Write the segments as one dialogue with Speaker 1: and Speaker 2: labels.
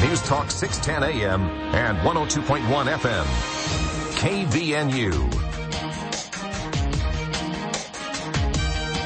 Speaker 1: News Talk 610 AM and 102.1 FM. KVNU.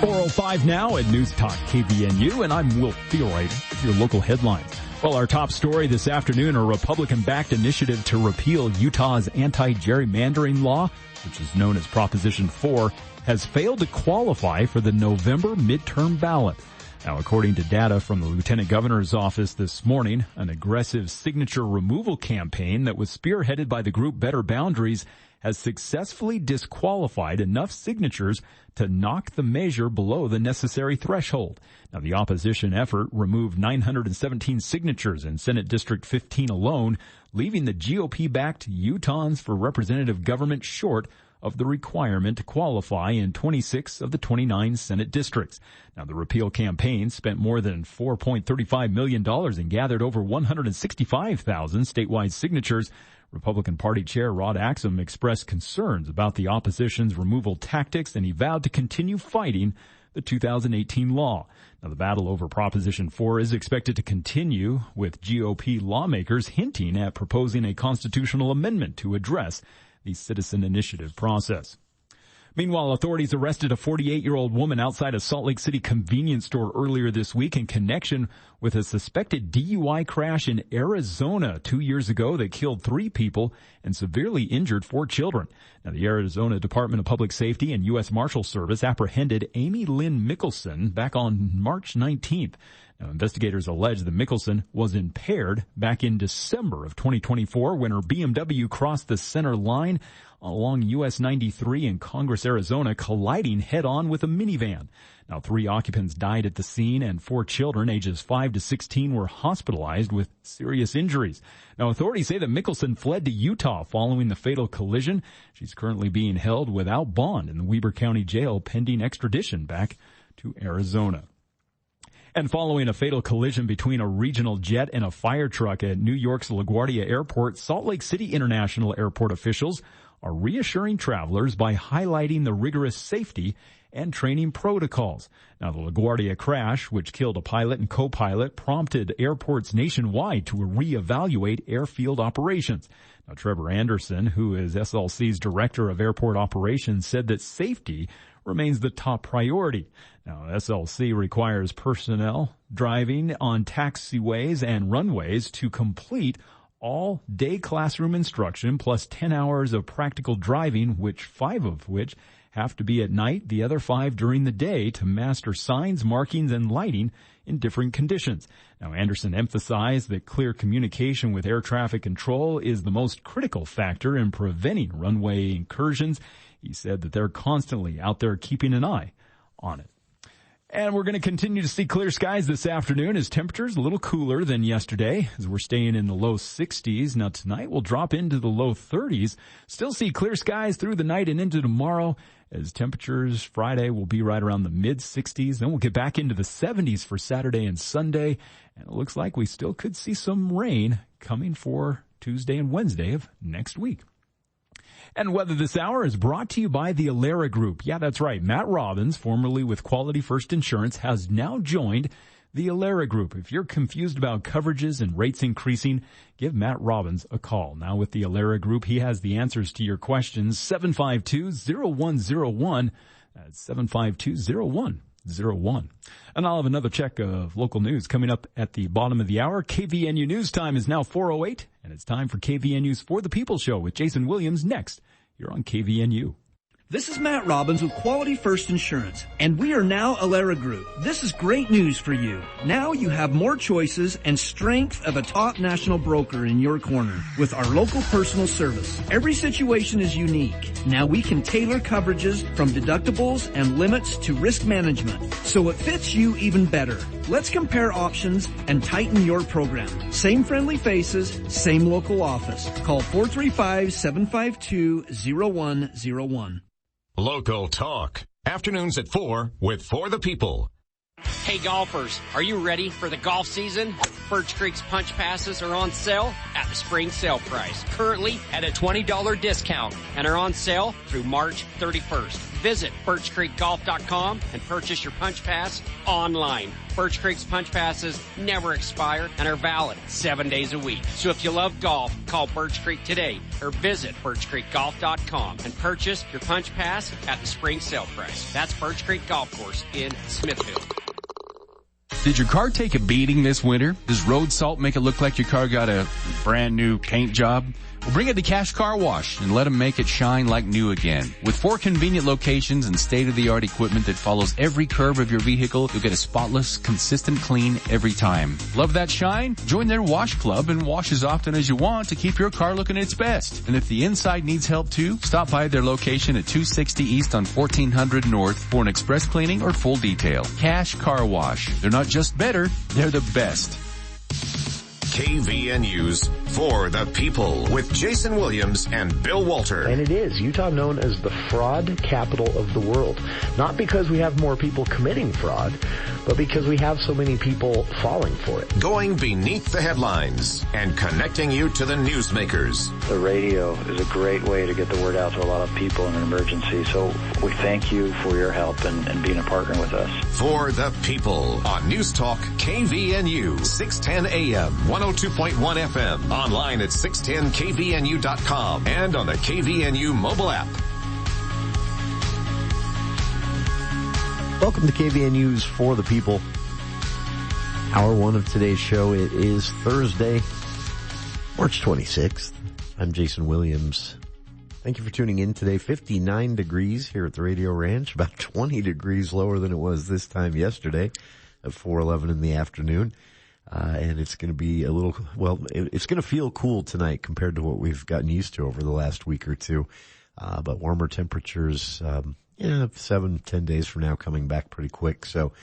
Speaker 2: 4:05 now at News Talk KVNU, and I'm Will Theorite, your local headlines. Well, our top story this afternoon, a Republican-backed initiative to repeal Utah's anti-gerrymandering law, which is known as Proposition 4, has failed to qualify for the November midterm ballot. Now, according to data from the Lieutenant Governor's office this morning, an aggressive signature removal campaign that was spearheaded by the group Better Boundaries has successfully disqualified enough signatures to knock the measure below the necessary threshold. Now, the opposition effort removed 917 signatures in Senate District 15 alone, leaving the GOP-backed Utahns for Representative Government short of the requirement to qualify in 26 of the 29 Senate districts. Now, the repeal campaign spent more than $4.35 million and gathered over 165,000 statewide signatures. Republican Party Chair Rod Axum expressed concerns about the opposition's removal tactics, and he vowed to continue fighting the 2018 law. Now, the battle over Proposition 4 is expected to continue, with GOP lawmakers hinting at proposing a constitutional amendment to address the citizen initiative process. Meanwhile, authorities arrested a 48-year-old woman outside a Salt Lake City convenience store earlier this week in connection with a suspected DUI crash in Arizona 2 years ago that killed 3 people and severely injured 4 children. Now, the Arizona Department of Public Safety and U.S. Marshal Service apprehended Amy Lynn Mickelson back on March 19th. Now, investigators allege that Mickelson was impaired back in December of 2024 when her BMW crossed the center line along US 93 in Congress, Arizona, colliding head-on with a minivan. Now, 3 occupants died at the scene, and 4 children, ages 5 to 16, were hospitalized with serious injuries. Now, authorities say that Mickelson fled to Utah following the fatal collision. She's currently being held without bond in the Weber County Jail pending extradition back to Arizona. And following a fatal collision between a regional jet and a fire truck at New York's LaGuardia Airport, Salt Lake City International Airport officials are reassuring travelers by highlighting the rigorous safety and training protocols. Now, the LaGuardia crash, which killed a pilot and co-pilot, prompted airports nationwide to reevaluate airfield operations. Now, Trevor Anderson, who is SLC's Director of Airport Operations, said that safety remains the top priority. Now, SLC requires personnel driving on taxiways and runways to complete all day classroom instruction plus 10 hours of practical driving, 5 of which have to be at night, the other 5 during the day, to master signs, markings, and lighting in different conditions. Now, Anderson emphasized that clear communication with air traffic control is the most critical factor in preventing runway incursions. He said that they're constantly out there keeping an eye on it. And we're going to continue to see clear skies this afternoon as temperatures a little cooler than yesterday, as we're staying in the low 60s. Now, tonight we'll drop into the low 30s. Still see clear skies through the night and into tomorrow, as temperatures Friday will be right around the mid-60s. Then we'll get back into the 70s for Saturday and Sunday. And it looks like we still could see some rain coming for Tuesday and Wednesday of next week. And weather this hour is brought to you by the Alera Group. Yeah, that's right. Matt Robbins, formerly with Quality First Insurance, has now joined the Alera Group. If you're confused about coverages and rates increasing, give Matt Robbins a call. Now with the Alera Group, he has the answers to your questions. 752-0101. That's 752-0101. And I'll have another check of local news coming up at the bottom of the hour. KVNU News Time is now 4:08, and it's time for KVNU's For the People Show with Jason Williams next here on KVNU.
Speaker 3: This is Matt Robbins with Quality First Insurance, and we are now Alera Group. This is great news for you. Now you have more choices and strength of a top national broker in your corner with our local personal service. Every situation is unique. Now we can tailor coverages from deductibles and limits to risk management, so it fits you even better. Let's compare options and tighten your program. Same friendly faces, same local office. Call 435-752-0101.
Speaker 1: Local Talk. Afternoons at 4 with For the People.
Speaker 4: Hey golfers, are you ready for the golf season? Birch Creek's punch passes are on sale at the spring sale price, currently at a $20 discount, and are on sale through March 31st. Visit birchcreekgolf.com and purchase your punch pass online. Birch Creek's punch passes never expire and are valid 7 days a week. So if you love golf, call Birch Creek today or visit birchcreekgolf.com and purchase your punch pass at the spring sale price. That's Birch Creek Golf Course in Smithfield.
Speaker 5: Did your car take a beating this winter? Does road salt make it look like your car got a brand new paint job? Well, bring it to Cash Car Wash and let them make it shine like new again. With 4 convenient locations and state-of-the-art equipment that follows every curve of your vehicle, you'll get a spotless, consistent clean every time. Love that shine? Join their wash club and wash as often as you want to keep your car looking its best. And if the inside needs help too, stop by their location at 260 East on 1400 North for an express cleaning or full detail. Cash Car Wash. They're not just better, they're the best.
Speaker 1: KVNU's For the People with Jason Williams and Bill Walter.
Speaker 6: And it is Utah known as the fraud capital of the world. Not because we have more people committing fraud, but because we have so many people falling for it.
Speaker 1: Going beneath the headlines and connecting you to the newsmakers.
Speaker 7: The radio is a great way to get the word out to a lot of people in an emergency. So we thank you for your help and being a partner with us.
Speaker 1: For the People on News Talk KVNU 610 AM, 102.1 FM, online at 610kvnu.com and on the KVNU mobile app.
Speaker 6: Welcome to KVNU's For the People. Hour 1 of today's show. It is Thursday, March 26th. I'm Jason Williams. Thank you for tuning in today. 59 degrees here at the Radio Ranch, about 20 degrees lower than it was this time yesterday at 4:11 in the afternoon. And it's going to be a little, it's going to feel cool tonight compared to what we've gotten used to over the last week or two. But warmer temperatures, 7-10 days from now coming back pretty quick. So,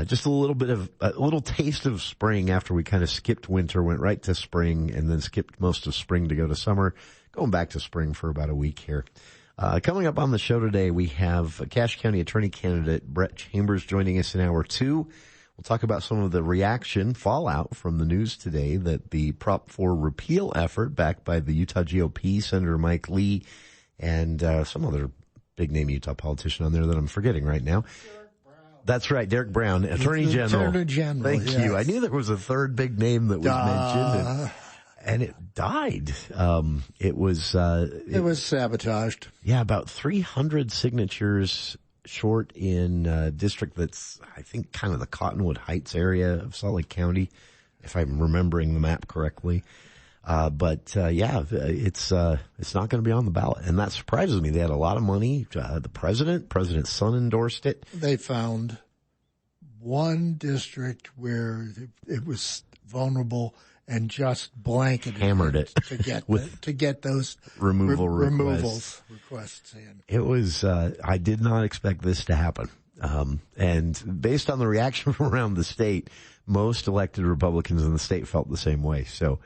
Speaker 6: just a little taste of spring after we kind of skipped winter, went right to spring and then skipped most of spring to go to summer, going back to spring for about a week here. Coming up on the show today, we have Cache County Attorney candidate Brett Chambers joining us in hour 2. We'll talk about some of the fallout from the news today that the Prop 4 repeal effort backed by the Utah GOP, Senator Mike Lee, and some other big-name Utah politician on there that I'm forgetting right now. That's right, Derek Brown, Attorney General.
Speaker 8: Attorney General,
Speaker 6: Thank
Speaker 8: yes.
Speaker 6: you. I knew there was a third big name that was mentioned, and it died. It was
Speaker 8: sabotaged.
Speaker 6: Yeah, about 300 signatures short in a district that's, I think, kind of the Cottonwood Heights area of Salt Lake County, if I'm remembering the map correctly. It's not going to be on the ballot. And that surprises me. They had a lot of money. The President's son endorsed it.
Speaker 8: They found one district where it was vulnerable and just blanketed
Speaker 6: hammered it
Speaker 8: to get those
Speaker 6: removal
Speaker 8: requests in.
Speaker 6: It was, I did not expect this to happen. And based on the reaction from around the state, most elected Republicans in the state felt the same way. So,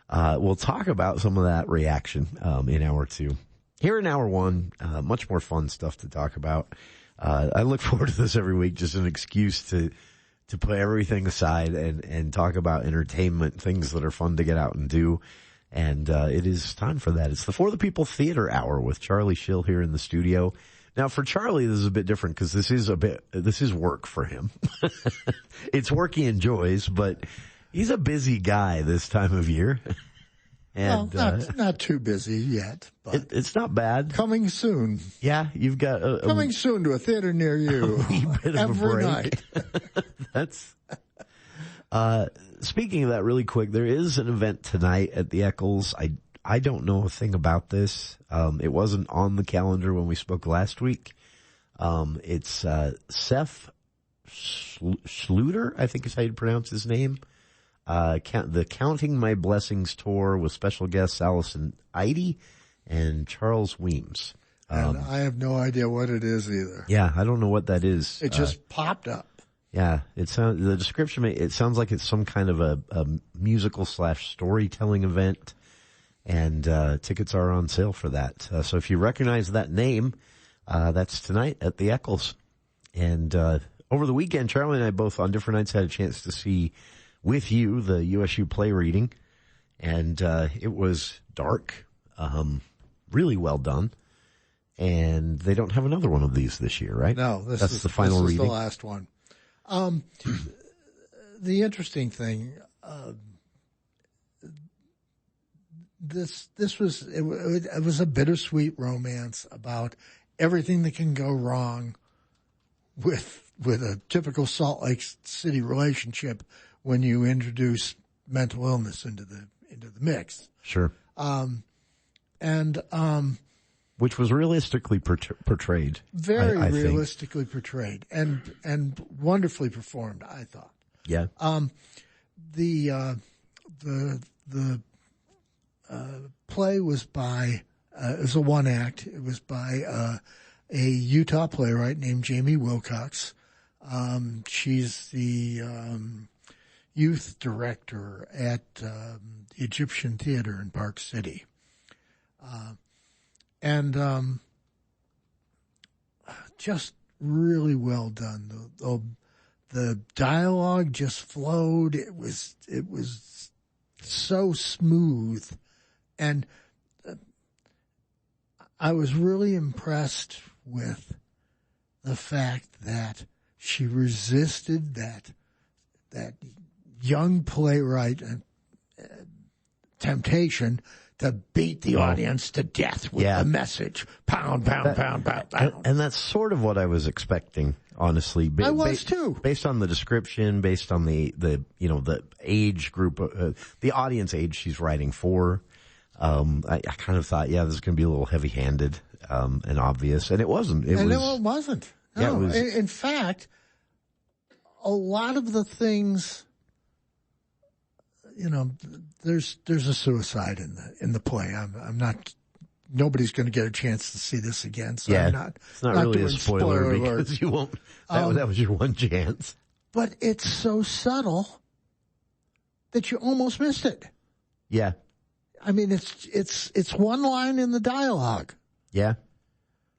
Speaker 6: we'll talk about some of that reaction, in hour 2. Here in hour 1, much more fun stuff to talk about. I look forward to this every week, just an excuse to put everything aside and talk about entertainment, things that are fun to get out and do. And, it is time for that. It's the For the People Theater Hour with Charlie Schill here in the studio. Now for Charlie, this is a bit different because this is work for him. It's work he enjoys, but he's a busy guy this time of year. And,
Speaker 8: not too busy yet, but
Speaker 6: it's not bad.
Speaker 8: Coming soon.
Speaker 6: Yeah, you've got
Speaker 8: coming soon to a theater near you.
Speaker 6: A wee bit of
Speaker 8: every
Speaker 6: a break.
Speaker 8: night.
Speaker 6: That's, speaking of that really quick, there is an event tonight at the Eccles. I don't know a thing about this. It wasn't on the calendar when we spoke last week. It's, Seth Schluter, I think is how you'd pronounce his name. The Counting My Blessings tour with special guests Allison Eide and Charles Weems.
Speaker 8: And I have no idea what it is either.
Speaker 6: Yeah, I don't know what that is.
Speaker 8: It just popped up.
Speaker 6: Yeah, the description, it sounds like it's some kind of a musical / storytelling event, and tickets are on sale for that. So if you recognize that name, that's tonight at the Eccles. And over the weekend, Charlie and I both on different nights had a chance to see with you the USU play reading, and it was dark, really well done. And they don't have another one of these this year, right?
Speaker 8: No,
Speaker 6: that's the final reading.
Speaker 8: This is the last one. The interesting thing, this was it was a bittersweet romance about everything that can go wrong with a typical Salt Lake City relationship when you introduce mental illness into the mix.
Speaker 6: Sure. Which was realistically portrayed.
Speaker 8: Very
Speaker 6: I
Speaker 8: realistically portrayed and wonderfully performed, I thought.
Speaker 6: Yeah.
Speaker 8: The play was by, it was a one act. It was by, a Utah playwright named Jamie Wilcox. She's the, youth director at, the Egyptian Theater in Park City. Just really well done. The dialogue just flowed. It was so smooth. And I was really impressed with the fact that she resisted that young playwright temptation to beat the audience to death with the message. Pound.
Speaker 6: And that's sort of what I was expecting, honestly.
Speaker 8: I was too.
Speaker 6: Based on the description, based on the age group, the audience age she's writing for. I kind of thought, this is going to be a little heavy-handed, and obvious. And it wasn't.
Speaker 8: It wasn't. No.
Speaker 6: Yeah, it was.
Speaker 8: In fact, a lot of the things, there's a suicide in the play. I'm not. Nobody's going to get a chance to see this again. So I'm not.
Speaker 6: It's not really a spoiler because you won't. That was your one chance.
Speaker 8: But it's so subtle that you almost missed it.
Speaker 6: Yeah.
Speaker 8: I mean, it's one line in the dialogue.
Speaker 6: Yeah.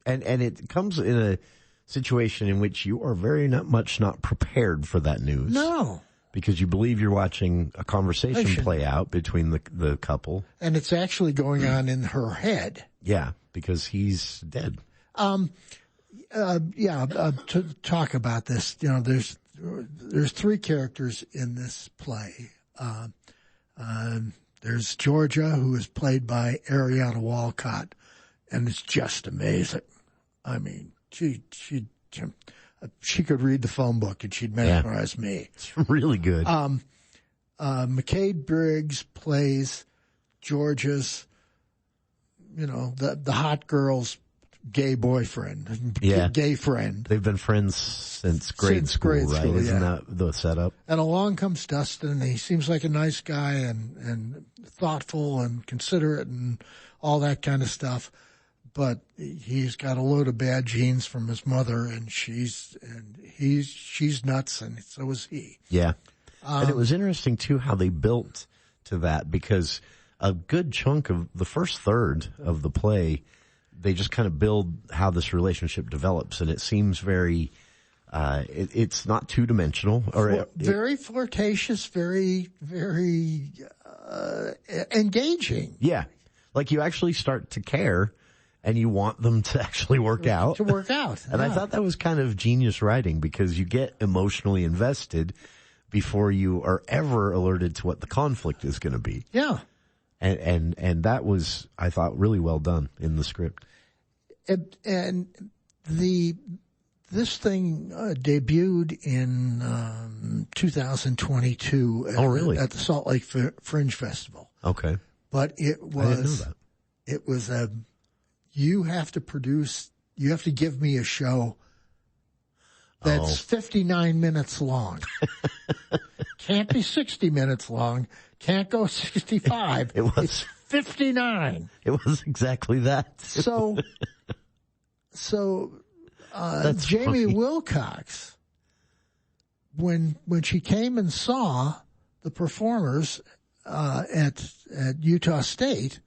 Speaker 6: And it comes in a situation in which you are very not prepared for that news.
Speaker 8: No.
Speaker 6: Because you believe you're watching a conversation play out between the couple.
Speaker 8: And it's actually going on in her head.
Speaker 6: Yeah, because he's dead.
Speaker 8: To talk about this, there's three characters in this play. There's Georgia, who is played by Ariana Walcott, and it's just amazing. I mean, she could read the phone book and she'd memorize me.
Speaker 6: It's really good.
Speaker 8: McCade Briggs plays Georgia's, the hot girl's gay boyfriend, gay friend.
Speaker 6: They've been friends since grade school, right? Isn't that the setup?
Speaker 8: And along comes Dustin, and he seems like a nice guy and thoughtful and considerate and all that kind of stuff. But he's got a load of bad genes from his mother, and she's nuts, and so is he.
Speaker 6: Yeah. And it was interesting too how they built to that, because a good chunk of the first third of the play, they just kind of build how this relationship develops, and it seems very, it's not two-dimensional.
Speaker 8: Very flirtatious, very, very, engaging.
Speaker 6: Yeah. Like you actually start to care, and you want them to actually work out. And I thought that was kind of genius writing, because you get emotionally invested before you are ever alerted to what the conflict is going to be.
Speaker 8: Yeah.
Speaker 6: And that was, I thought, really well done in the script.
Speaker 8: And this thing debuted in 2022
Speaker 6: really?
Speaker 8: At the Salt Lake Fringe Festival.
Speaker 6: Okay.
Speaker 8: But it was,
Speaker 6: I didn't know that.
Speaker 8: It was you have to give me a show that's 59 minutes long. Can't be 60 minutes long. Can't go 65. It's 59.
Speaker 6: It was exactly that.
Speaker 8: So Jamie
Speaker 6: funny.
Speaker 8: Wilcox, when she came and saw the performers at Utah State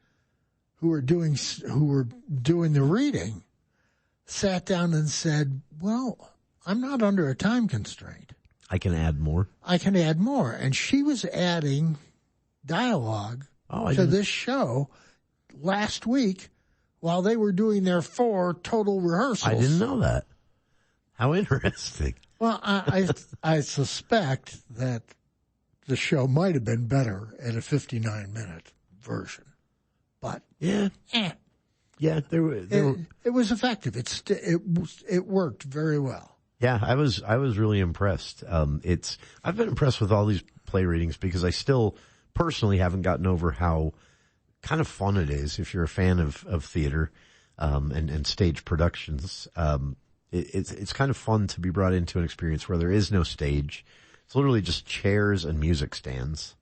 Speaker 8: who were doing the reading, sat down and said, "Well, I'm not under a time constraint.
Speaker 6: I can add more."
Speaker 8: And she was adding dialogue to this show last week while they were doing their 4 total rehearsals.
Speaker 6: I didn't know that. How interesting.
Speaker 8: Well, I suspect that the show might have been better at a 59-minute version, but
Speaker 6: yeah, it
Speaker 8: was effective. It worked very well.
Speaker 6: Yeah, I was really impressed. I've been impressed with all these play readings because I still personally haven't gotten over how kind of fun it is if you're a fan of theater and stage productions. It's kind of fun to be brought into an experience where there is no stage. It's literally just chairs and music stands,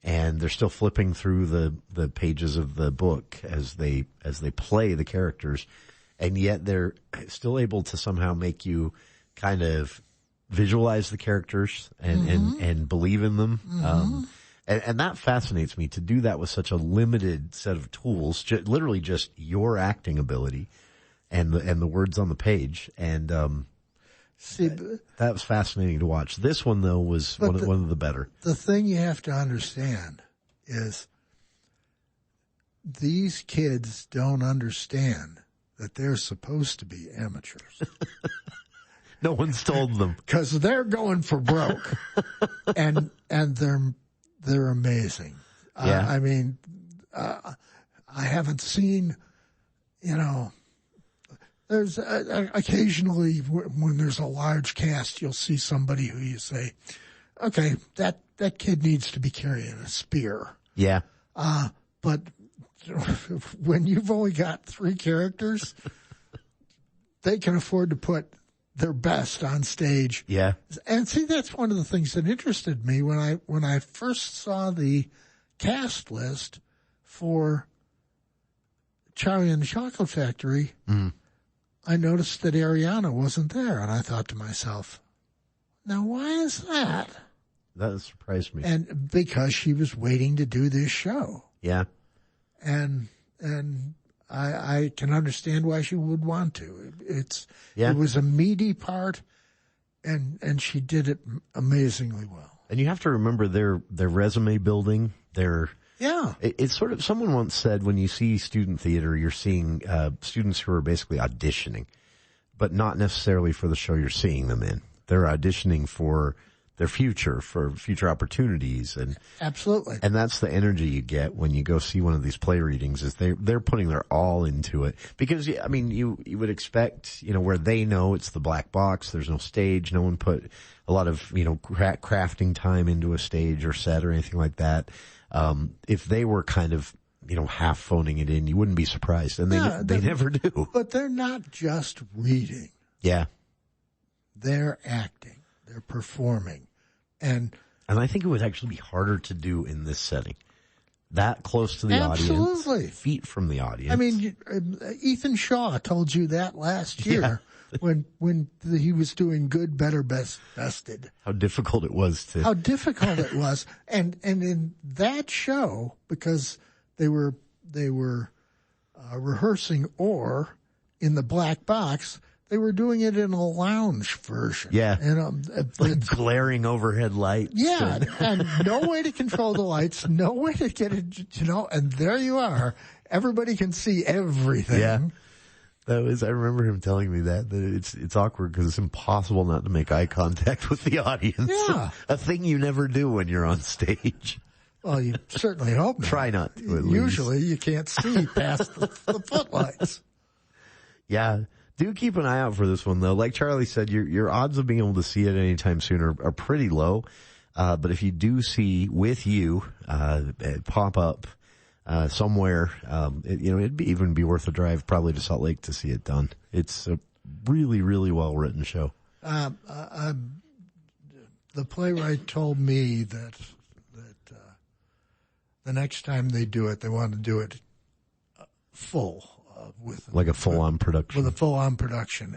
Speaker 6: and they're still flipping through the pages of the book as they play the characters, and yet they're still able to somehow make you kind of visualize the characters and believe in them. And that fascinates me, to do that with such a limited set of tools, literally just your acting ability and the words on the page. And that was fascinating to watch. This one, though, was one of the better.
Speaker 8: The thing you have to understand is these kids don't understand that they're supposed to be amateurs.
Speaker 6: No one's told them.
Speaker 8: Because they're going for broke. and they're amazing.
Speaker 6: Yeah.
Speaker 8: I mean, I haven't seen, there's occasionally when there's a large cast, you'll see somebody who you say, okay, that kid needs to be carrying a spear.
Speaker 6: Yeah.
Speaker 8: But when you've only got 3 characters, they can afford to put their best on stage.
Speaker 6: Yeah.
Speaker 8: And see, that's one of the things that interested me when I first saw the cast list for Charlie and the Chocolate Factory. I noticed that Ariana wasn't there, and I thought to myself, now why is that?
Speaker 6: That surprised me.
Speaker 8: And because she was waiting to do this show.
Speaker 6: Yeah.
Speaker 8: And I can understand why she would want to. It was a meaty part, and she did it amazingly well.
Speaker 6: And you have to remember their resume building, it's sort of, someone once said, when you see student theater, you're seeing students who are basically auditioning, but not necessarily for the show you're seeing them in. They're auditioning for their future, for future opportunities. And
Speaker 8: absolutely.
Speaker 6: And that's the energy you get when you go see one of these play readings, is they're putting their all into it. Because, I mean, you would expect, where they know it's the black box, there's no stage, no one put a lot of, crafting time into a stage or set or anything like that. If they were kind of, half phoning it in, you wouldn't be surprised. And they never do.
Speaker 8: But they're not just reading.
Speaker 6: Yeah.
Speaker 8: They're acting. They're performing. And
Speaker 6: I think it would actually be harder to do in this setting. That close to the
Speaker 8: absolutely.
Speaker 6: Audience. Feet from the audience.
Speaker 8: I mean, Ethan Shaw told you that last year when he was doing Good, Better, Bested.
Speaker 6: How difficult it was. And
Speaker 8: in that show, because they were rehearsing or in the black box, they were doing it in a lounge version.
Speaker 6: Yeah. Like glaring overhead lights.
Speaker 8: Yeah. And no way to control the lights, no way to get it, and there you are. Everybody can see everything.
Speaker 6: Yeah. I remember him telling me that it's awkward because it's impossible not to make eye contact with the audience.
Speaker 8: Yeah.
Speaker 6: A thing you never do when you're on stage.
Speaker 8: Well, you certainly hope not.
Speaker 6: Try not to, at
Speaker 8: Usually
Speaker 6: least.
Speaker 8: You can't see past the footlights.
Speaker 6: Yeah. Do keep an eye out for this one, though. Like Charlie said, your odds of being able to see it anytime soon are pretty low. But if you do see With You pop up somewhere, it'd even be worth a drive probably to Salt Lake to see it done. It's a really, really well written show.
Speaker 8: The playwright told me that the next time they do it, they want to do it full. With
Speaker 6: like a full-on production.
Speaker 8: With a full-on production.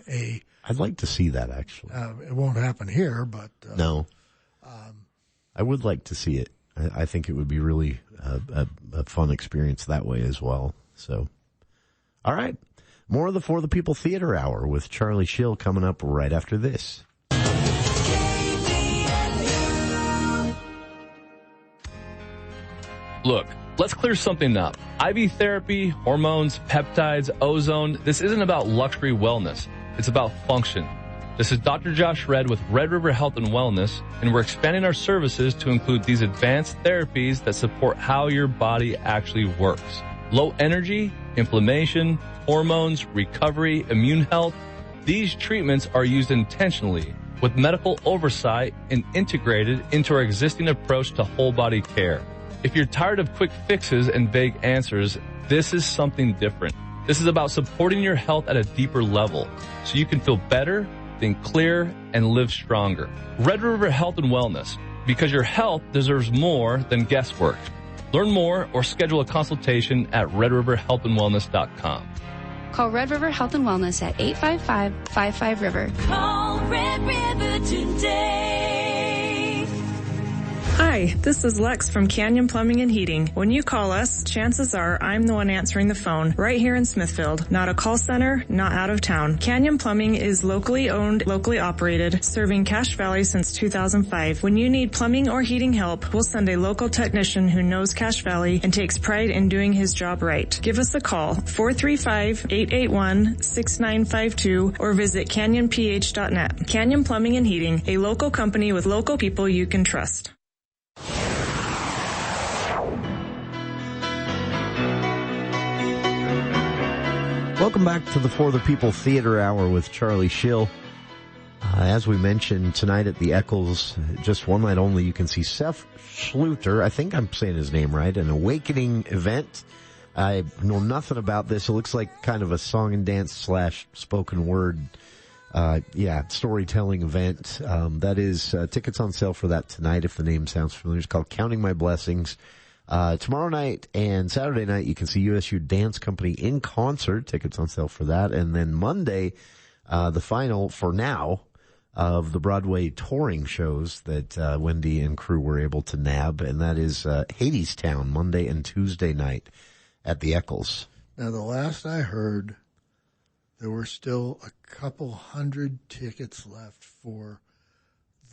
Speaker 6: I'd like to see that, actually.
Speaker 8: It won't happen here, but...
Speaker 6: no. I would like to see it. I think it would be really a fun experience that way as well. So, all right. More of the For the People Theater Hour with Charlie Schill coming up right after this.
Speaker 9: Look, let's clear something up. IV therapy, hormones, peptides, ozone, this isn't about luxury wellness. It's about function. This is Dr. Josh Red with Red River Health and Wellness, and we're expanding our services to include these advanced therapies that support how your body actually works. Low energy, inflammation, hormones, recovery, immune health. These treatments are used intentionally with medical oversight and integrated into our existing approach to whole body care. If you're tired of quick fixes and vague answers, this is something different. This is about supporting your health at a deeper level so you can feel better, think clear, and live stronger. Red River Health and Wellness, because your health deserves more than guesswork. Learn more or schedule a consultation at redriverhealthandwellness.com.
Speaker 10: Call Red River Health and Wellness at 855-55-RIVER.
Speaker 11: Call Red River today.
Speaker 12: Hi, this is Lex from Canyon Plumbing and Heating. When you call us, chances are I'm the one answering the phone right here in Smithfield. Not a call center, not out of town. Canyon Plumbing is locally owned, locally operated, serving Cache Valley since 2005. When you need plumbing or heating help, we'll send a local technician who knows Cache Valley and takes pride in doing his job right. Give us a call, 435-881-6952, or visit canyonph.net. Canyon Plumbing and Heating, a local company with local people you can trust.
Speaker 6: Welcome back to the For the People Theater Hour with Charlie Schill. As we mentioned, tonight at the Eccles, just one night only, you can see Seth Schluter, I think I'm saying his name right, an awakening event. I know nothing about this. It looks like kind of a song and dance / spoken word, storytelling event. That is, tickets on sale for that tonight if the name sounds familiar. It's called Counting My Blessings. Tomorrow night and Saturday night, you can see USU Dance Company in concert. Tickets on sale for that. And then Monday, the final, for now, of the Broadway touring shows that Wendy and crew were able to nab. And that is Hadestown, Monday and Tuesday night at the Eccles.
Speaker 8: Now, the last I heard, there were still a couple hundred tickets left for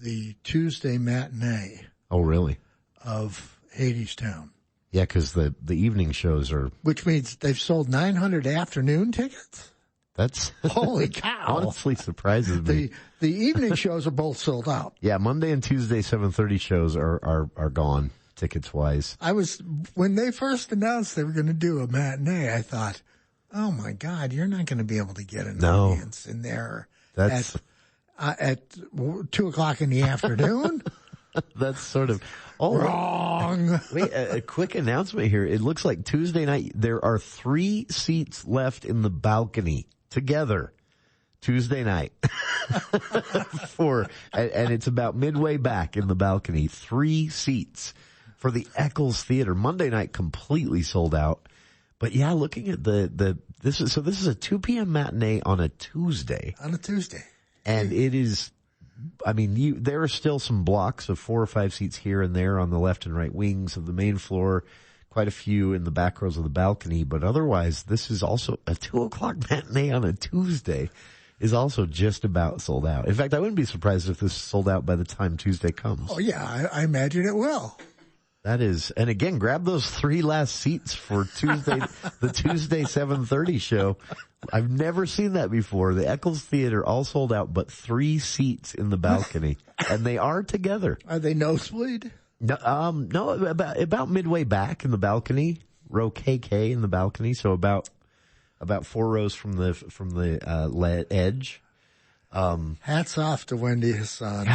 Speaker 8: the Tuesday matinee.
Speaker 6: Oh, really?
Speaker 8: Of Hadestown.
Speaker 6: Yeah, because the evening shows are...
Speaker 8: Which means they've sold 900 afternoon tickets?
Speaker 6: That's...
Speaker 8: Holy cow.
Speaker 6: Honestly surprises me.
Speaker 8: The evening shows are both sold out.
Speaker 6: Yeah, Monday and Tuesday 7:30 shows are gone, tickets-wise.
Speaker 8: When they first announced they were going to do a matinee, I thought, oh my God, you're not going to be able to get an audience in there at 2 o'clock in the afternoon.
Speaker 6: That's sort of...
Speaker 8: Wrong.
Speaker 6: Wait, a quick announcement here. It looks like Tuesday night, there are 3 seats left in the balcony together. Tuesday night. And it's about midway back in the balcony. 3 seats for the Eccles Theater. Monday night completely sold out. But yeah, looking at this is a 2 p.m. matinee on a Tuesday.
Speaker 8: On a Tuesday.
Speaker 6: And it is... there are still some blocks of 4 or 5 seats here and there on the left and right wings of the main floor, quite a few in the back rows of the balcony, but otherwise this is also a 2 o'clock matinee on a Tuesday is also just about sold out. In fact, I wouldn't be surprised if this is sold out by the time Tuesday comes.
Speaker 8: Oh yeah, I imagine it will.
Speaker 6: That is, and again, grab those 3 last seats for Tuesday, the Tuesday 7:30 show. I've never seen that before. The Eccles Theater all sold out, but 3 seats in the balcony, and they are together.
Speaker 8: Are they nosebleed?
Speaker 6: No, about midway back in the balcony, row KK in the balcony, so about 4 rows from the edge.
Speaker 8: Hats off to Wendy Hassan.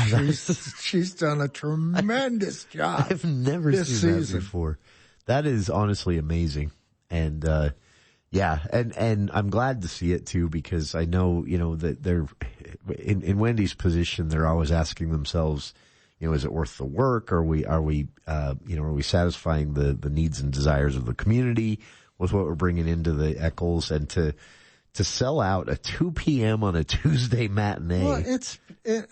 Speaker 8: She's done a tremendous job.
Speaker 6: I've never seen that before. That is honestly amazing. And, and I'm glad to see it too, because I know, that they're in Wendy's position, they're always asking themselves, is it worth the work? Are we satisfying the needs and desires of the community with what we're bringing into the Eccles, and to sell out a 2 p.m. on a Tuesday matinee.
Speaker 8: Well,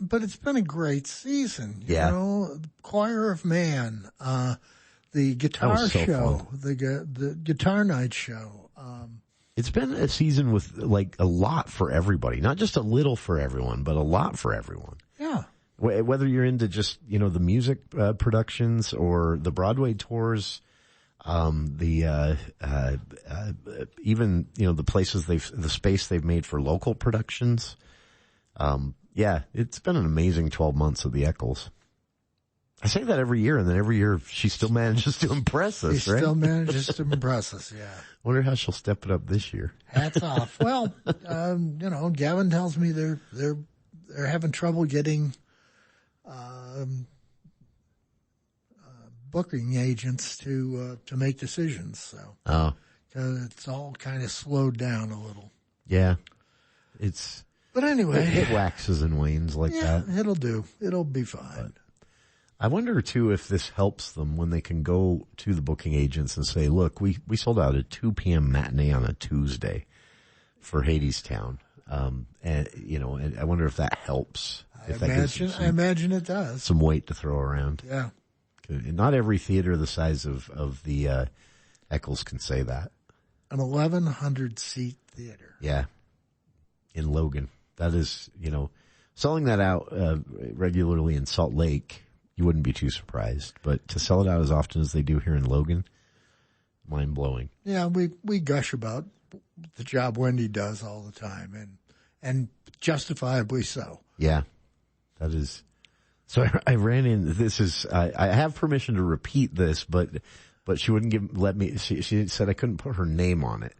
Speaker 8: but it's been a great season. You know, Choir of Man, the guitar show, the guitar night show.
Speaker 6: It's been a season with a lot for everybody, not just a little for everyone, but a lot for everyone.
Speaker 8: Yeah.
Speaker 6: Whether you're into just, the music productions or the Broadway tours, even, the places the space they've made for local productions. Yeah, it's been an amazing 12 months at the Eccles. I say that every year, and then every year she still manages to impress us,
Speaker 8: She
Speaker 6: right?
Speaker 8: still manages to impress us, yeah.
Speaker 6: Wonder how she'll step it up this year.
Speaker 8: Hats off. Well, Gavin tells me they're having trouble getting booking agents to make decisions. So, cause it's all kind of slowed down a little.
Speaker 6: Yeah,
Speaker 8: But anyway,
Speaker 6: it waxes and wanes like that.
Speaker 8: It'll do. It'll be fine.
Speaker 6: But I wonder too if this helps them when they can go to the booking agents and say, "Look, we sold out a 2 p.m. matinee on a Tuesday for Hadestown," and I wonder if that helps.
Speaker 8: I imagine it does.
Speaker 6: Some weight to throw around.
Speaker 8: Yeah.
Speaker 6: Not every theater the size of the Eccles can say that.
Speaker 8: An 1,100 seat theater.
Speaker 6: Yeah. In Logan. That is, selling that out regularly in Salt Lake, you wouldn't be too surprised. But to sell it out as often as they do here in Logan, mind-blowing.
Speaker 8: Yeah, we gush about the job Wendy does all the time, and justifiably so.
Speaker 6: Yeah. That is... So I ran in, I have permission to repeat this, but she wouldn't let me, she said I couldn't put her name on it.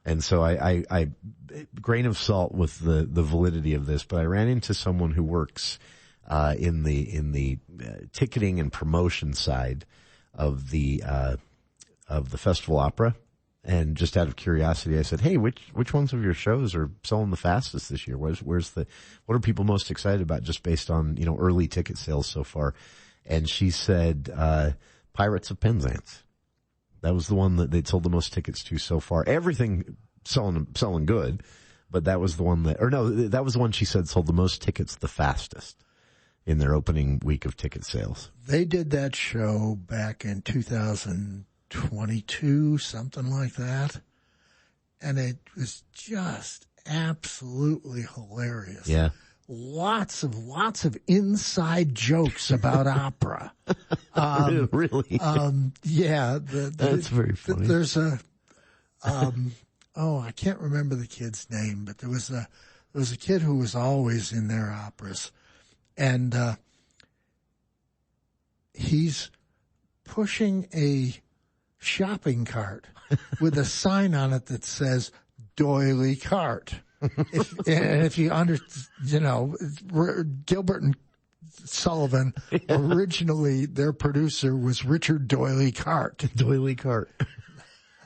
Speaker 6: And so I grain of salt with the validity of this, but I ran into someone who works, in the ticketing and promotion side of the festival opera. And just out of curiosity, I said, "Hey, which ones of your shows are selling the fastest this year? What are people most excited about just based on, early ticket sales so far?" And she said, Pirates of Penzance. That was the one that they'd sold the most tickets to so far. Everything selling good, but that was the one that was the one she said sold the most tickets the fastest in their opening week of ticket sales.
Speaker 8: They did that show back in 2022, something like that. And it was just absolutely hilarious.
Speaker 6: Yeah.
Speaker 8: Lots of inside jokes about opera.
Speaker 6: Really?
Speaker 8: Yeah.
Speaker 6: That's very funny.
Speaker 8: There's I can't remember the kid's name, but there was a kid who was always in their operas. And, he's pushing a shopping cart with a sign on it that says doily cart. If you Gilbert and Sullivan, originally their producer was Richard Doily Cart.
Speaker 6: Doily Cart.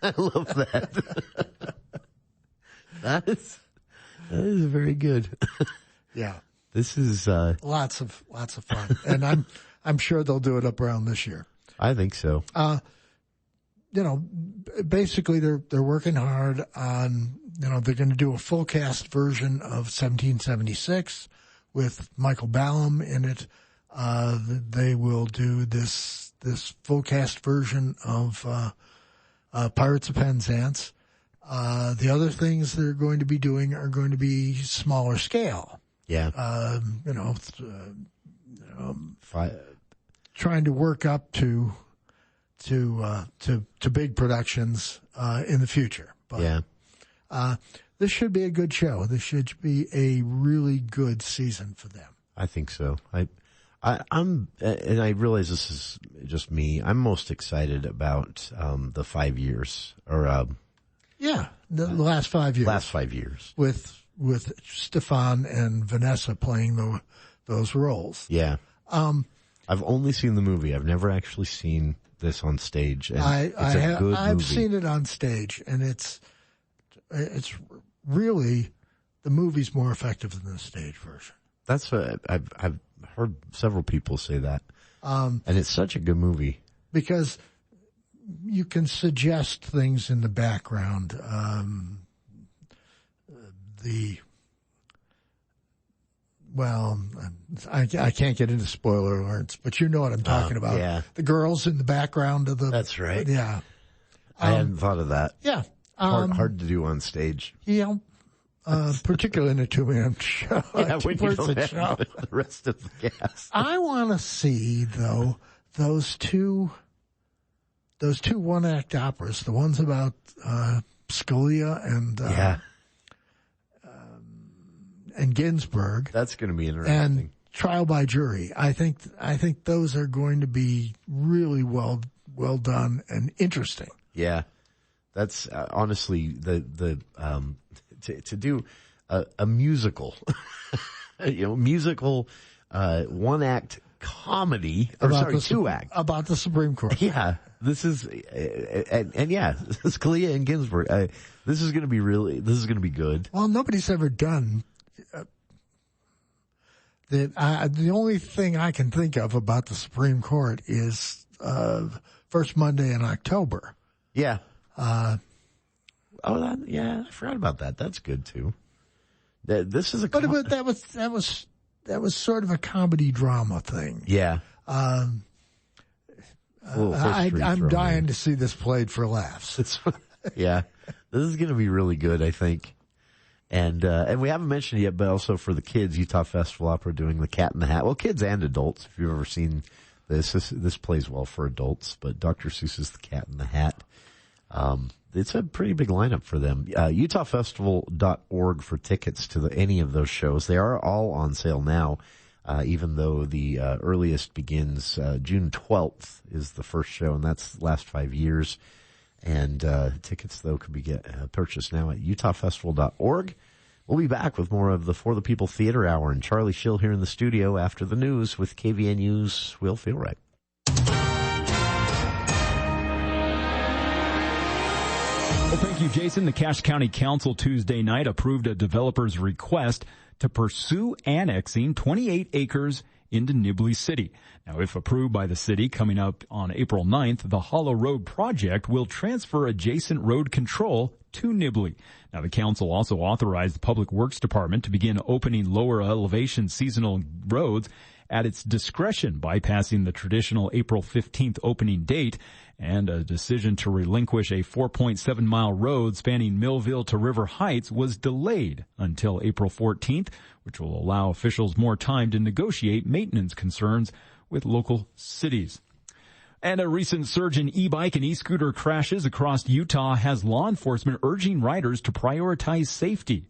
Speaker 6: I love that. That is very good.
Speaker 8: Yeah.
Speaker 6: This is
Speaker 8: lots of fun. And I'm sure they'll do it up around this year.
Speaker 6: I think so.
Speaker 8: Basically they're working hard on, they're going to do a full cast version of 1776 with Michael Ballum in it. They will do this full cast version of Pirates of Penzance. The other things they're going to be doing are going to be smaller scale.
Speaker 6: Yeah.
Speaker 8: Trying to work up to big productions in the future. But,
Speaker 6: yeah.
Speaker 8: This should be a good show. This should be a really good season for them.
Speaker 6: I think so. I'm, and I realize this is just me. I'm most excited about the 5 years, or
Speaker 8: the last 5 years.
Speaker 6: Last 5 years
Speaker 8: with Stefan and Vanessa playing those roles.
Speaker 6: Yeah. I've only seen the movie. I've never actually seen this on stage. And
Speaker 8: I've seen it on stage, and it's really, the movie's more effective than the stage version.
Speaker 6: That's what I've heard several people say that. And it's such a good movie.
Speaker 8: Because you can suggest things in the background. I can't get into spoiler alerts, but you know what I'm talking about.
Speaker 6: Yeah.
Speaker 8: The girls in the background of the...
Speaker 6: That's right.
Speaker 8: Yeah.
Speaker 6: I hadn't thought of that.
Speaker 8: Yeah.
Speaker 6: Hard to do on stage.
Speaker 8: Yeah. Particularly in a 2-man show.
Speaker 6: Yeah, when you don't have the rest of the cast.
Speaker 8: I want to see, though, those two one-act operas, the ones about Scalia and and Ginsburg.
Speaker 6: That's going to be interesting.
Speaker 8: And trial by jury. I think those are going to be really well done and interesting.
Speaker 6: Yeah, that's honestly to do a musical, musical one act comedy two act
Speaker 8: about the Supreme Court.
Speaker 6: Yeah, this is and yeah, Scalia and Ginsburg. This is going to be good.
Speaker 8: Well, nobody's ever done. The only thing I can think of about the Supreme Court is first Monday in October.
Speaker 6: Yeah. I forgot about that. That's good too. This is
Speaker 8: but that was sort of a comedy drama thing.
Speaker 6: Yeah.
Speaker 8: I'm dying to see this played for laughs.
Speaker 6: Yeah, this is going to be really good, I think. And we haven't mentioned it yet, but also for the kids, Utah Festival Opera doing the Cat in the Hat. Well, kids and adults, if you've ever seen this plays well for adults, but Dr. Seuss's The Cat in the Hat. It's a pretty big lineup for them. UtahFestival.org for tickets to any of those shows. They are all on sale now, even though the earliest begins June 12th is the first show, and that's the last 5 years. And tickets, though, can be purchased now at UtahFestival.org. We'll be back with more of the For the People Theater Hour, and Charlie Schill here in the studio after the news with KVNU's Will Feel Right.
Speaker 2: Well, thank you, Jason. The Cache County Council Tuesday night approved a developer's request to pursue annexing 28 acres into Nibley City. Now, if approved by the city coming up on April 9th, the Hollow Road project will transfer adjacent road control to Nibley. Now, the council also authorized the Public Works Department to begin opening lower elevation seasonal roads at its discretion, bypassing the traditional April 15th opening date, and a decision to relinquish a 4.7-mile road spanning Millville to River Heights was delayed until April 14th, which will allow officials more time to negotiate maintenance concerns with local cities. And a recent surge in e-bike and e-scooter crashes across Utah has law enforcement urging riders to prioritize safety.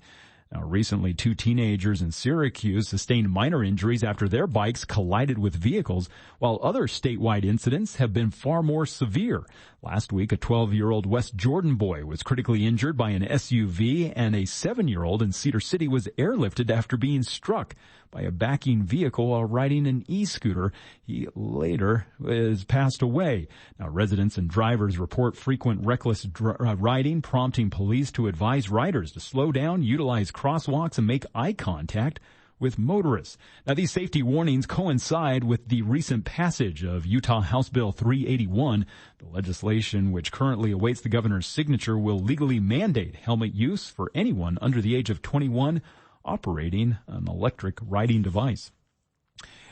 Speaker 2: Now, recently, 2 teenagers in Syracuse sustained minor injuries after their bikes collided with vehicles, while other statewide incidents have been far more severe. Last week, a 12-year-old West Jordan boy was critically injured by an SUV, and a 7-year-old in Cedar City was airlifted after being struck by a backing vehicle while riding an e-scooter. He later has passed away. Now, residents and drivers report frequent reckless riding, prompting police to advise riders to slow down, utilize crosswalks, and make eye contact with motorists. Now, these safety warnings coincide with the recent passage of Utah House Bill 381. The legislation, which currently awaits the governor's signature, will legally mandate helmet use for anyone under the age of 21 operating an electric riding device.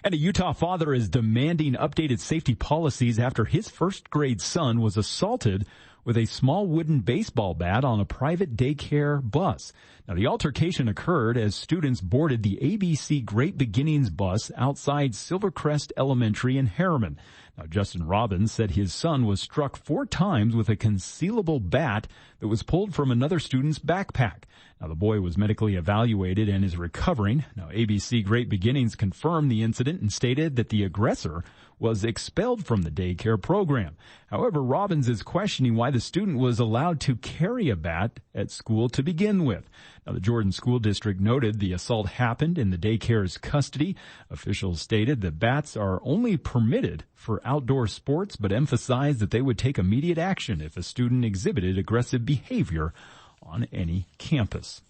Speaker 2: And a Utah father is demanding updated safety policies after his first-grade son was assaulted with a small wooden baseball bat on a private daycare bus. Now, the altercation occurred as students boarded the ABC Great Beginnings bus outside Silvercrest Elementary in Harriman. Now, Justin Robbins said his son was struck 4 times with a concealable bat that was pulled from another student's backpack. Now, the boy was medically evaluated and is recovering. Now, ABC Great Beginnings confirmed the incident and stated that the aggressor was expelled from the daycare program. However, Robbins is questioning why the student was allowed to carry a bat at school to begin with. Now, the Jordan School District noted the assault happened in the daycare's custody. Officials stated that bats are only permitted for outdoor sports, but emphasized that they would take immediate action if a student exhibited aggressive behavior on any campus.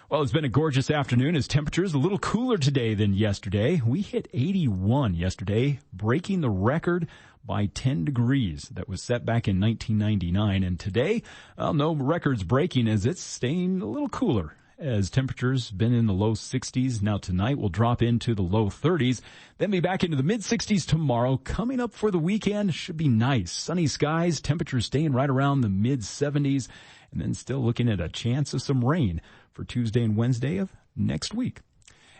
Speaker 2: Well, it's been a gorgeous afternoon as temperatures a little cooler today than yesterday. We hit 81 yesterday, breaking the record by 10 degrees that was set back in 1999. And today, well, no records breaking as it's staying a little cooler as temperatures been in the low 60s. Now tonight we'll drop into the low 30s, then be back into the mid 60s tomorrow. Coming up for the weekend should be nice. Sunny skies, temperatures staying right around the mid 70s, and then still looking at a chance of some rain for Tuesday and Wednesday of next week.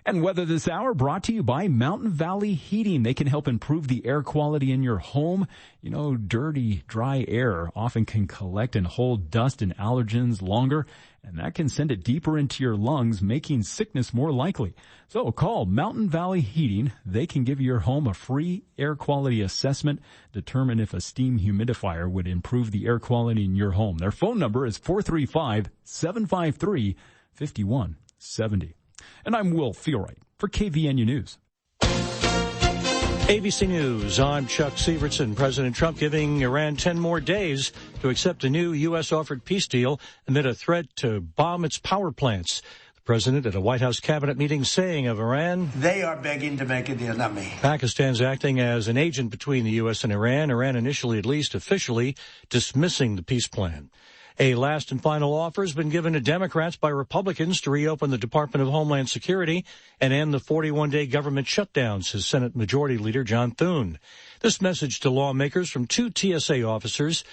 Speaker 2: And weather this hour brought to you by Mountain Valley Heating. They can help improve the air quality in your home. You know, dirty, dry air often can collect and hold dust and allergens longer, and that can send it deeper into your lungs, making sickness more likely. So call Mountain Valley Heating. They can give your home a free air quality assessment, determine if a steam humidifier would improve the air quality in your home. Their phone number is 435-753-5170. And I'm Will Feelwright for KVNU News.
Speaker 13: ABC News, I'm Chuck Severson. President Trump giving Iran 10 more days to accept a new U.S.-offered peace deal amid a threat to bomb its power plants. The president at a White House cabinet meeting saying of Iran,
Speaker 14: they are begging to make a deal, not me.
Speaker 13: Pakistan's acting as an agent between the U.S. and Iran initially, at least officially, dismissing the peace plan. A last and final offer has been given to Democrats by Republicans to reopen the Department of Homeland Security and end the 41-day government shutdown, says Senate Majority Leader John Thune. This message to lawmakers from two TSA officers,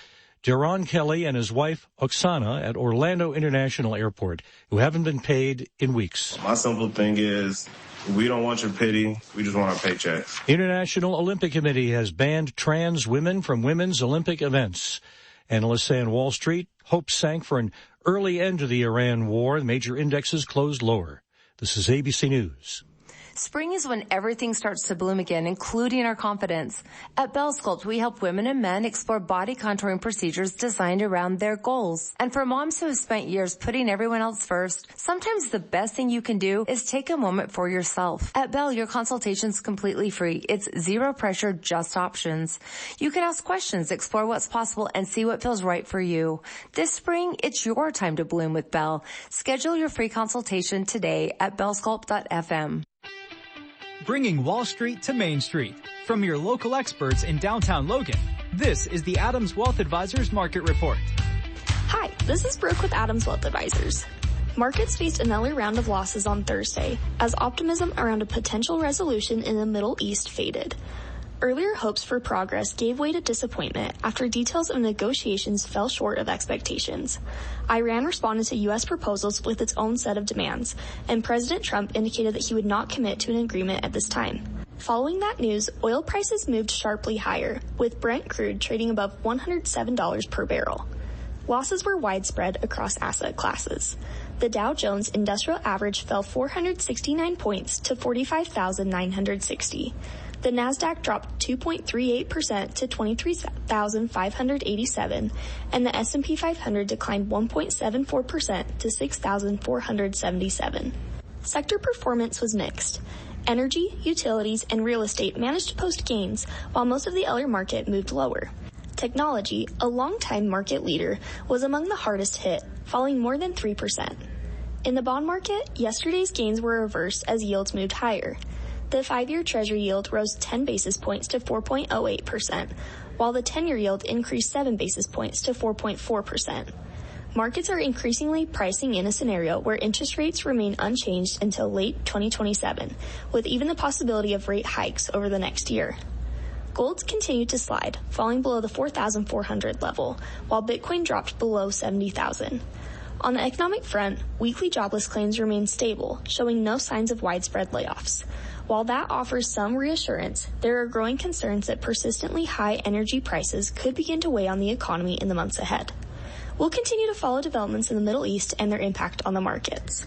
Speaker 13: Jaron Kelly and his wife, Oksana, at Orlando International Airport, who haven't been paid in weeks.
Speaker 15: My simple thing is, we don't want your pity. We just want our paychecks.
Speaker 13: The International Olympic Committee has banned trans women from women's Olympic events. Analysts say on Wall Street, hopes sank for an early end to the Iran war. Major indexes closed lower. This is ABC News.
Speaker 16: Spring is when everything starts to bloom again, including our confidence. At Bell Sculpt, we help women and men explore body contouring procedures designed around their goals. And for moms who have spent years putting everyone else first, sometimes the best thing you can do is take a moment for yourself. At Bell, your consultation's completely free. It's zero pressure, just options. You can ask questions, explore what's possible, and see what feels right for you. This spring, it's your time to bloom with Bell. Schedule your free consultation today at bellsculpt.fm.
Speaker 17: Bringing Wall Street to Main Street. From your local experts in downtown Logan, this is the Adams Wealth Advisors Market Report.
Speaker 18: Hi, this is Brooke with Adams Wealth Advisors. Markets faced another round of losses on Thursday as optimism around a potential resolution in the Middle East faded. Earlier hopes for progress gave way to disappointment after details of negotiations fell short of expectations. Iran responded to U.S. proposals with its own set of demands, and President Trump indicated that he would not commit to an agreement at this time. Following that news, oil prices moved sharply higher, with Brent crude trading above $107 per barrel. Losses were widespread across asset classes. The Dow Jones Industrial Average fell 469 points to 45,960. The Nasdaq dropped 2.38% to 23,587, and the S&P 500 declined 1.74% to 6,477. Sector performance was mixed. Energy, utilities, and real estate managed to post gains, while most of the other market moved lower. Technology, a longtime market leader, was among the hardest hit, falling more than 3%. In the bond market, yesterday's gains were reversed as yields moved higher. The 5-year Treasury yield rose 10 basis points to 4.08%, while the 10-year yield increased 7 basis points to 4.4%. Markets are increasingly pricing in a scenario where interest rates remain unchanged until late 2027, with even the possibility of rate hikes over the next year. Gold continued to slide, falling below the 4,400 level, while Bitcoin dropped below 70,000. On the economic front, weekly jobless claims remain stable, showing no signs of widespread layoffs. While that offers some reassurance, there are growing concerns that persistently high energy prices could begin to weigh on the economy in the months ahead. We'll continue to follow developments in the Middle East and their impact on the markets.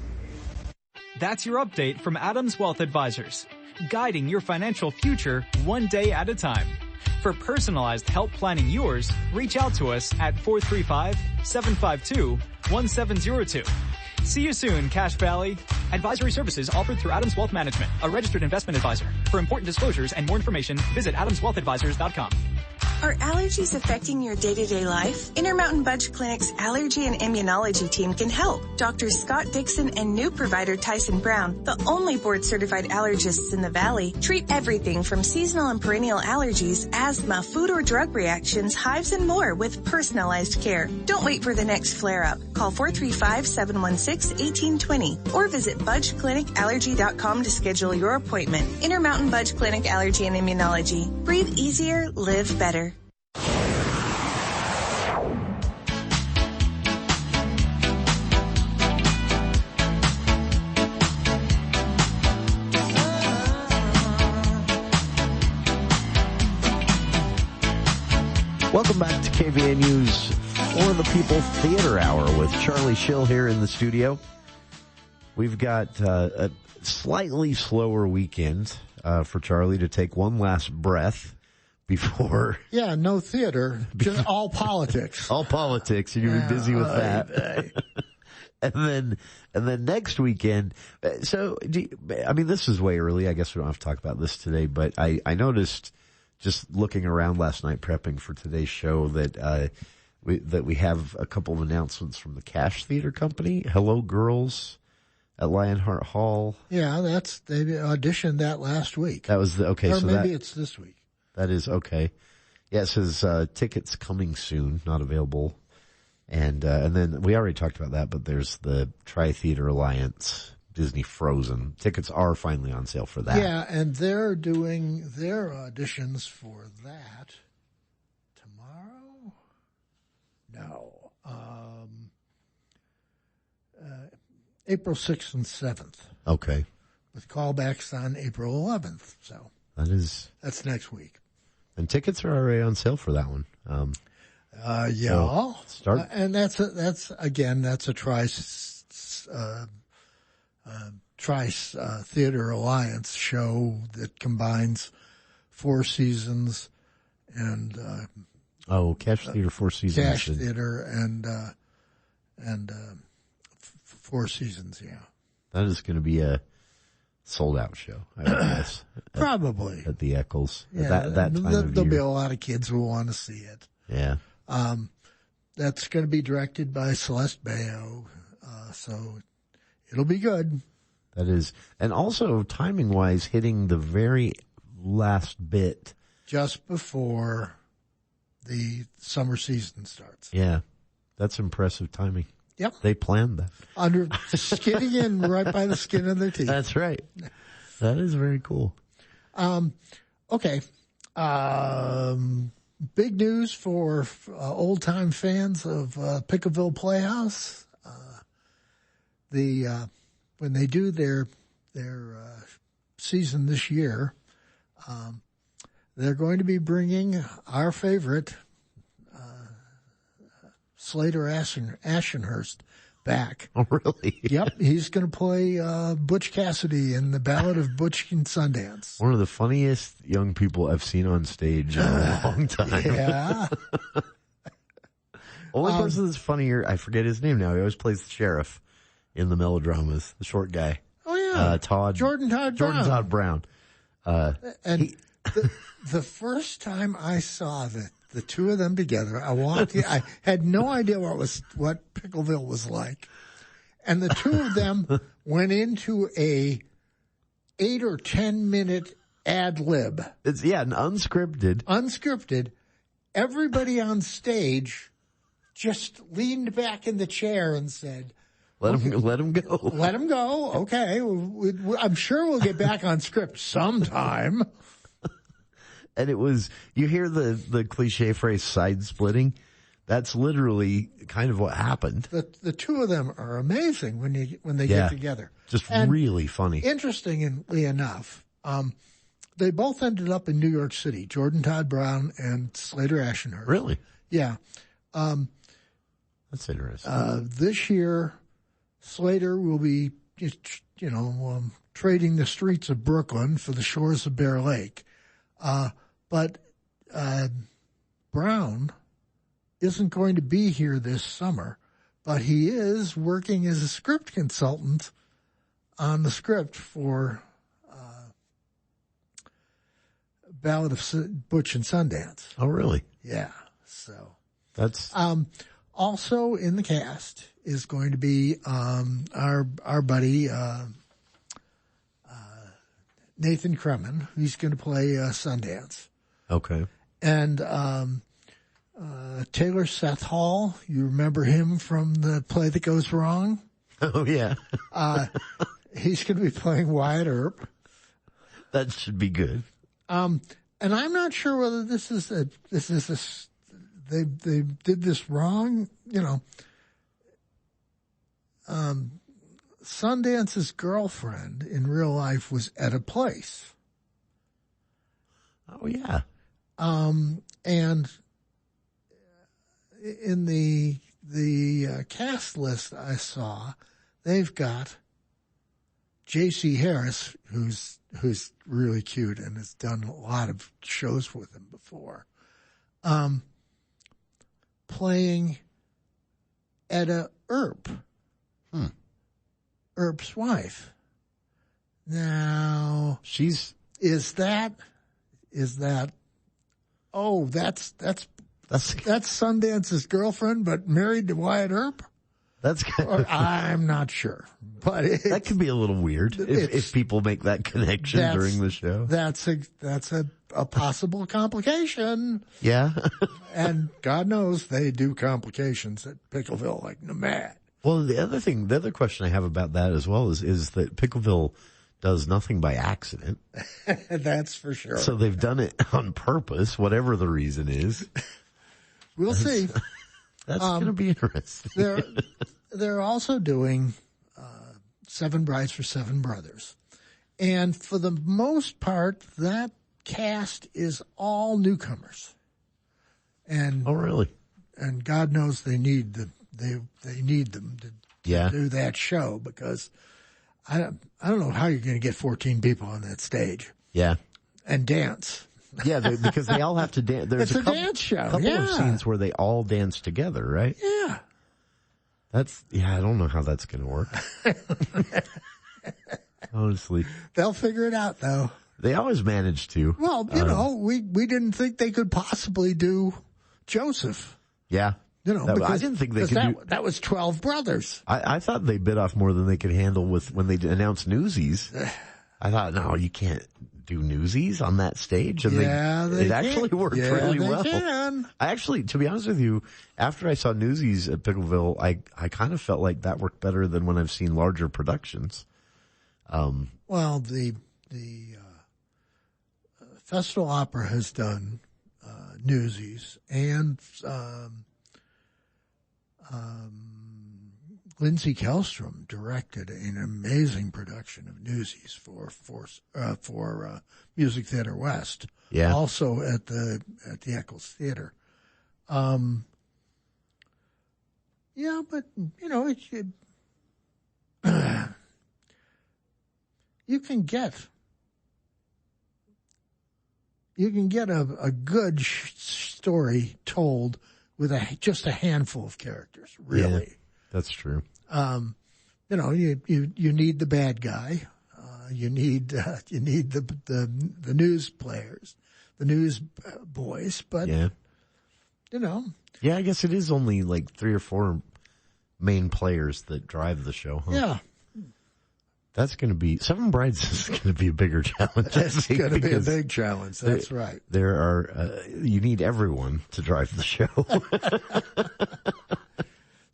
Speaker 17: That's your update from Adams Wealth Advisors, guiding your financial future one day at a time. For personalized help planning yours, reach out to us at 435-752-1702. See you soon, Cache Valley. Advisory services offered through Adams Wealth Management, a registered investment advisor. For important disclosures and more information, visit adamswealthadvisors.com.
Speaker 19: Are allergies affecting your day-to-day life? Intermountain Budge Clinic's allergy and immunology team can help. Drs. Scott Dixon and new provider Tyson Brown, the only board-certified allergists in the Valley, treat everything from seasonal and perennial allergies, asthma, food or drug reactions, hives, and more with personalized care. Don't wait for the next flare-up. Call 435-716-1820 or visit budgeclinicallergy.com to schedule your appointment. Intermountain Budge Clinic Allergy and Immunology. Breathe easier, live better.
Speaker 6: Welcome back to KVNU's For the People Theater Hour with Charlie Schill here in the studio. We've got a slightly slower weekend for Charlie to take one last breath before...
Speaker 8: Yeah, no theater, just all politics.
Speaker 6: All politics. You're going to be busy with that. And then next weekend, so, this is way early. I guess we don't have to talk about this today, but I noticed just looking around last night prepping for today's show that we have a couple of announcements from the Cash Theater Company. Hello Girls at Lionheart Hall.
Speaker 8: Yeah, they auditioned that last week.
Speaker 6: That was okay.
Speaker 8: Or
Speaker 6: so
Speaker 8: maybe it's this week.
Speaker 6: That is okay. Yeah, it says tickets coming soon, not available. And then we already talked about that, but there's the Tri-Theater Alliance Disney Frozen. Tickets are finally on sale for that.
Speaker 8: Yeah, and they're doing their auditions for that tomorrow? No. April 6th and 7th.
Speaker 6: Okay.
Speaker 8: With callbacks on April 11th. So that's next week.
Speaker 6: And tickets are already on sale for that one.
Speaker 8: Yeah.
Speaker 6: So
Speaker 8: and that's a Tri-Theater Alliance show that combines Four Seasons and
Speaker 6: Cash Theater Four Seasons.
Speaker 8: Cash Theater and Four Seasons, yeah.
Speaker 6: That is going to be a sold-out show, I guess.
Speaker 8: Probably.
Speaker 6: At the Eccles.
Speaker 8: Yeah,
Speaker 6: that time of year.
Speaker 8: There'll be a lot of kids who will want to see it.
Speaker 6: Yeah.
Speaker 8: That's going to be directed by Celeste Bayo, so it'll be good.
Speaker 6: That is. And also, timing-wise, hitting the very last bit.
Speaker 8: Just before the summer season starts.
Speaker 6: Yeah. That's impressive timing.
Speaker 8: Yep.
Speaker 6: They planned that.
Speaker 8: Skidding in right by the skin of their teeth.
Speaker 6: That's right. That is very cool.
Speaker 8: Okay. Big news for old-time fans of Pickville Playhouse. When they do their season this year, they're going to be bringing our favorite Slater Ashenhurst back.
Speaker 6: Oh, really?
Speaker 8: Yep. He's going to play Butch Cassidy in The Ballad of Butch and Sundance.
Speaker 6: One of the funniest young people I've seen on stage in a long time.
Speaker 8: Yeah.
Speaker 6: Only person that's funnier, I forget his name now. He always plays the sheriff in the melodramas. The short guy.
Speaker 8: Oh, yeah.
Speaker 6: Jordan Todd Brown.
Speaker 8: And the first time I saw the two of them together, I had no idea what Pickville was like. And the two of them went into a 8 or 10 minute ad lib.
Speaker 6: An unscripted.
Speaker 8: Unscripted. Everybody on stage just leaned back in the chair and said,
Speaker 6: Let him go.
Speaker 8: Let him go. Okay. I'm sure we'll get back on script sometime.
Speaker 6: And it was, you hear the cliche phrase side splitting. That's literally kind of what happened.
Speaker 8: The two of them are amazing when they get together.
Speaker 6: Just really funny.
Speaker 8: Interestingly enough, they both ended up in New York City, Jordan Todd Brown and Slater Ashenhurst.
Speaker 6: Really?
Speaker 8: Yeah.
Speaker 6: That's interesting.
Speaker 8: This year, Slater will be, trading the streets of Brooklyn for the shores of Bear Lake. But Brown isn't going to be here this summer, but he is working as a script consultant on the script for Ballad of Butch and Sundance.
Speaker 6: Oh, really?
Speaker 8: Yeah. So
Speaker 6: that's
Speaker 8: also in the cast is going to be our buddy Nathan Kremen. He's going to play Sundance.
Speaker 6: Okay.
Speaker 8: And Taylor Seth Hall, you remember him from the play that goes wrong?
Speaker 6: Oh, yeah.
Speaker 8: He's going to be playing Wyatt Earp.
Speaker 6: That should be good.
Speaker 8: And I'm not sure whether they did this wrong. Sundance's girlfriend in real life was Etta Place.
Speaker 6: Oh, yeah.
Speaker 8: And in the cast list I saw, they've got J.C. Harris, who's really cute and has done a lot of shows with him before, playing Etta Earp, Earp's wife. Now,
Speaker 6: is
Speaker 8: that Sundance's girlfriend, but married to Wyatt Earp? I'm not sure, but
Speaker 6: that could be a little weird if people make that connection during the show.
Speaker 8: That's a possible complication.
Speaker 6: Yeah.
Speaker 8: And God knows they do complications at Pickville like no mad.
Speaker 6: Well, the other question I have about that as well is that Pickville does nothing by accident.
Speaker 8: That's for sure.
Speaker 6: So they've done it on purpose, whatever the reason is.
Speaker 8: We'll see.
Speaker 6: That's going to be interesting.
Speaker 8: They're also doing 7 Brides for 7 Brothers. And for the most part, that cast is all newcomers. And
Speaker 6: oh, really?
Speaker 8: And God knows they need them to do that show, because I don't know how you're going to get 14 people on that stage.
Speaker 6: Yeah.
Speaker 8: And dance.
Speaker 6: Yeah, because they all have to dance. There's
Speaker 8: it's a dance show.
Speaker 6: A couple of scenes where they all dance together, right?
Speaker 8: Yeah.
Speaker 6: I don't know how that's going to work. Honestly.
Speaker 8: They'll figure it out, though.
Speaker 6: They always manage to.
Speaker 8: Well, we didn't think they could possibly do Joseph.
Speaker 6: Yeah. I didn't think they could do...
Speaker 8: That was 12 brothers.
Speaker 6: I thought they bit off more than they could handle when they announced Newsies. I thought, no, you can't do Newsies on that stage. And it actually worked really well.
Speaker 8: Can.
Speaker 6: I actually, to be honest with you, after I saw Newsies at Pickville, I kind of felt like that worked better than when I've seen larger productions.
Speaker 8: Well, the Festival Opera has done Newsies, and Lindsay Kellstrom directed an amazing production of Newsies for Music Theater West.
Speaker 6: Yeah.
Speaker 8: Also at the Eccles Theater. Yeah, but you can get a good story told with just a handful of characters, really.
Speaker 6: Yeah, that's true.
Speaker 8: You need the bad guy. You need the news players, the news boys, but
Speaker 6: yeah, I guess it is only like 3 or 4 main players that drive the show. Huh?
Speaker 8: Yeah.
Speaker 6: That's going to be, 7 Brides is going to be a bigger challenge.
Speaker 8: It's going to be a big challenge. That's right.
Speaker 6: There are, you need everyone to drive the show.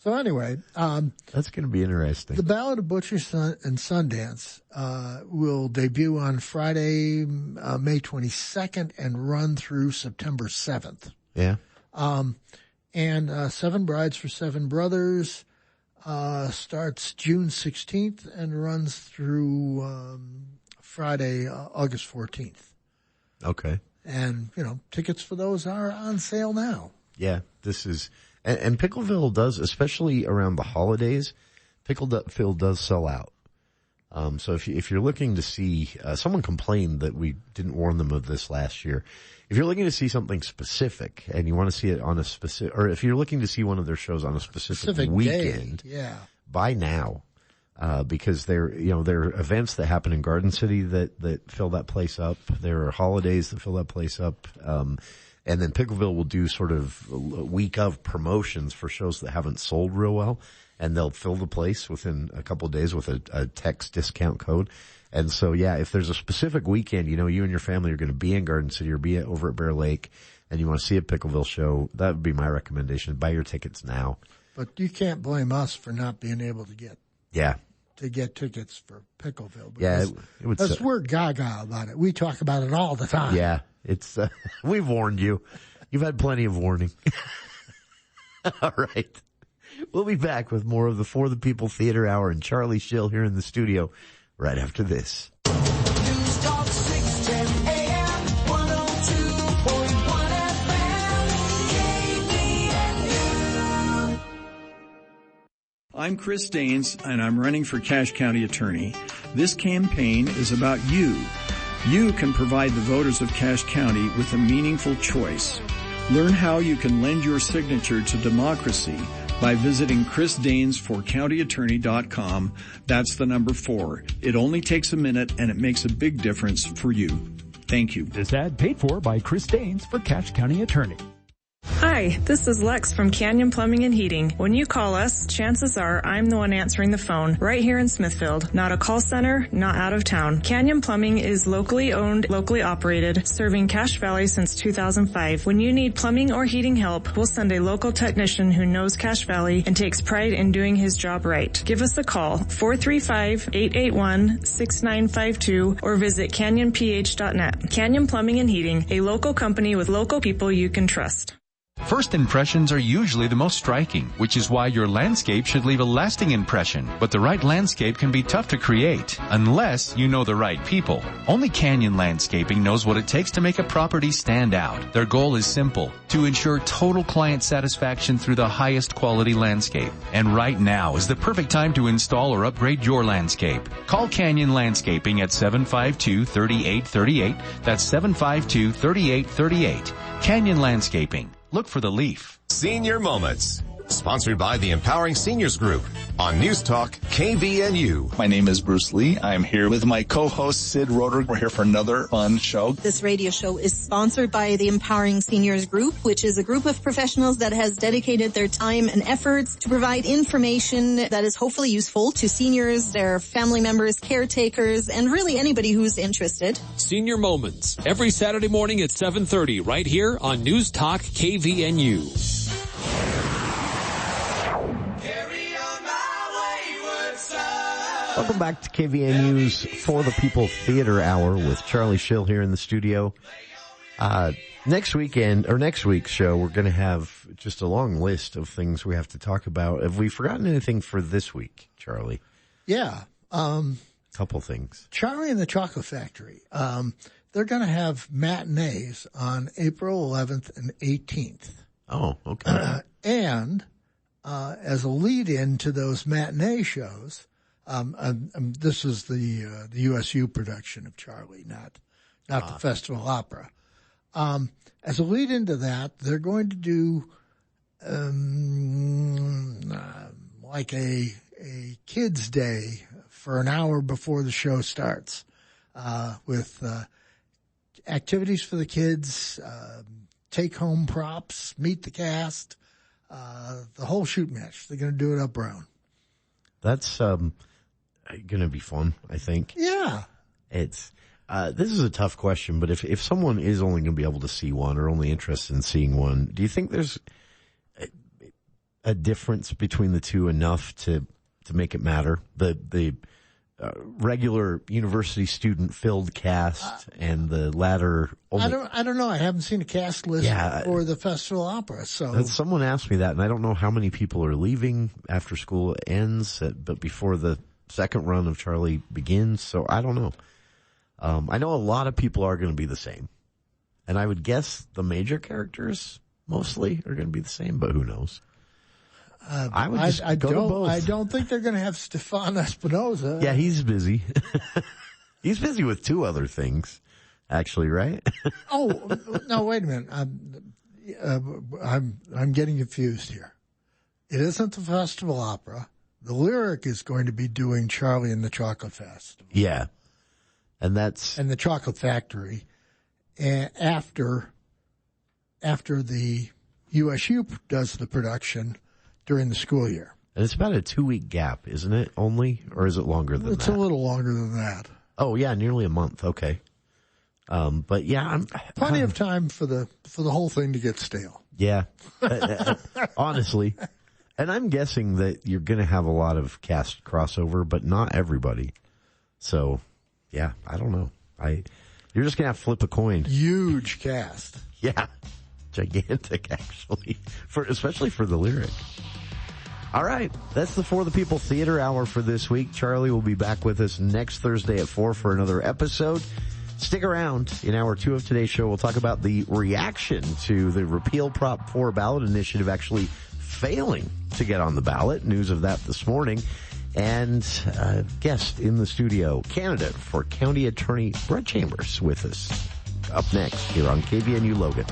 Speaker 8: So anyway,
Speaker 6: that's going to be interesting.
Speaker 8: The Ballad of Butcher and Sundance will debut on Friday, May 22nd, and run through September 7th.
Speaker 6: Yeah.
Speaker 8: And 7 Brides for 7 Brothers starts June 16th and runs through Friday, August 14th.
Speaker 6: Okay.
Speaker 8: And, tickets for those are on sale now.
Speaker 6: Yeah, this is... And Pickville does, especially around the holidays, Pickville does sell out. So if you're looking to see, someone complained that we didn't warn them of this last year. If you're looking to see something specific and you want to see it on a specific, or if you're looking to see one of their shows on a specific weekend,
Speaker 8: day.
Speaker 6: Buy now. Because they're events that happen in Garden City that fill that place up. There are holidays that fill that place up. And then Pickville will do sort of a week of promotions for shows that haven't sold real well, and they'll fill the place within a couple of days with a text discount code. And so, yeah, if there's a specific weekend, you and your family are going to be in Garden City or be over at Bear Lake, and you want to see a Pickville show, that would be my recommendation. Buy your tickets now.
Speaker 8: But you can't blame us for not being able to get tickets for Pickville.
Speaker 6: Yeah, it would.
Speaker 8: Because we're gaga about it. We talk about it all the time.
Speaker 6: Yeah. It's, we've warned you. You've had plenty of warning. All right. We'll be back with more of the For the People Theater Hour and Charlie Schill here in the studio right after this.
Speaker 11: News Talk 610 AM, 102.1 FM, KVNU.
Speaker 20: I'm Chris Daines, and I'm running for Cache County Attorney. This campaign is about you. You can provide the voters of Cache County with a meaningful choice. Learn how you can lend your signature to democracy by visiting chrisdainesforcountyattorney.com. That's the number 4. It only takes a minute, and it makes a big difference for you. Thank you.
Speaker 2: This ad paid for by Chris Daines for Cache County Attorney.
Speaker 12: Hi, this is Lex from Canyon Plumbing and Heating. When you call us, chances are I'm the one answering the phone right here in Smithfield. Not a call center, not out of town. Canyon Plumbing is locally owned, locally operated, serving Cache Valley since 2005. When you need plumbing or heating help, we'll send a local technician who knows Cache Valley and takes pride in doing his job right. Give us a call, 435-881-6952, or visit canyonph.net. Canyon Plumbing and Heating, a local company with local people you can trust.
Speaker 5: First impressions are usually the most striking, which is why your landscape should leave a lasting impression. But the right landscape can be tough to create, unless you know the right people. Only Canyon Landscaping knows what it takes to make a property stand out. Their goal is simple, to ensure total client satisfaction through the highest quality landscape. And right now is the perfect time to install or upgrade your landscape. Call Canyon Landscaping at 752-3838. That's 752-3838. Canyon Landscaping. Look for the leaf.
Speaker 1: Senior Moments, sponsored by the Empowering Seniors Group on News Talk KVNU.
Speaker 21: My name is Bruce Lee. I'm here with my co-host Sid Roeder. We're here for another fun show.
Speaker 22: This radio show is sponsored by the Empowering Seniors Group, which is a group of professionals that has dedicated their time and efforts to provide information that is hopefully useful to seniors, their family members, caretakers, and really anybody who's interested.
Speaker 23: Senior Moments, every Saturday morning at 7:30 right here on News Talk KVNU.
Speaker 6: Welcome back to KVNU's For the People Theater Hour with Charlie Schill here in the studio. Next week's show, we're going to have just a long list of things we have to talk about. Have we forgotten anything for this week, Charlie?
Speaker 8: Yeah.
Speaker 6: Couple things.
Speaker 8: Charlie and the Chocolate Factory. They're going to have matinees on April 11th and 18th.
Speaker 6: Oh, okay.
Speaker 8: And as a lead-in to those matinee shows, this is the USU production of Charlie, not the Festival Opera. As a lead into that, they're going to do like a kids' day for an hour before the show starts, with activities for the kids, take-home props, meet the cast, the whole shoot match. They're going to do it up Brown.
Speaker 6: That's going to be fun, I think.
Speaker 8: Yeah.
Speaker 6: It's this is a tough question, but if someone is only going to be able to see one or only interested in seeing one, do you think there's a difference between the two enough to make it matter? The regular university student filled cast and the latter.
Speaker 8: I don't know. I haven't seen a cast list for the Festival Opera. So
Speaker 6: someone asked me that, and I don't know how many people are leaving after school ends, but before the second run of Charlie begins. So I don't know. I know a lot of people are going to be the same, and I would guess the major characters mostly are going to be the same, but who knows? I would just go to both.
Speaker 8: I don't think they're going to have Stefan Espinosa.
Speaker 6: Yeah, he's busy. He's busy with two other things, actually, right?
Speaker 8: Oh, no, wait a minute. I'm getting confused here. It isn't the Festival Opera. The Lyric is going to be doing Charlie and the Chocolate Festival.
Speaker 6: Yeah. And
Speaker 8: the Chocolate Factory. And after the USU does the production during the school year.
Speaker 6: And it's about a 2-week gap, isn't it, only? Or is it longer than that?
Speaker 8: It's a little longer than that.
Speaker 6: Oh, yeah, nearly a month. Okay. But yeah,
Speaker 8: plenty of time for the whole thing to get stale.
Speaker 6: Yeah. Honestly. And I'm guessing that you're going to have a lot of cast crossover, but not everybody. So, yeah, I don't know. You're just going to have to flip a coin.
Speaker 8: Huge cast.
Speaker 6: Yeah. Gigantic, actually. Especially for the Lyric. All right. That's the For the People Theater Hour for this week. Charlie will be back with us next Thursday at 4 for another episode. Stick around. In hour 2 of today's show, we'll talk about the reaction to the Repeal Prop 4 ballot initiative actually failing to get on the ballot. News of that this morning. And guest in the studio, candidate for County Attorney Brett Chambers with us. Up next here on KVNU Logan.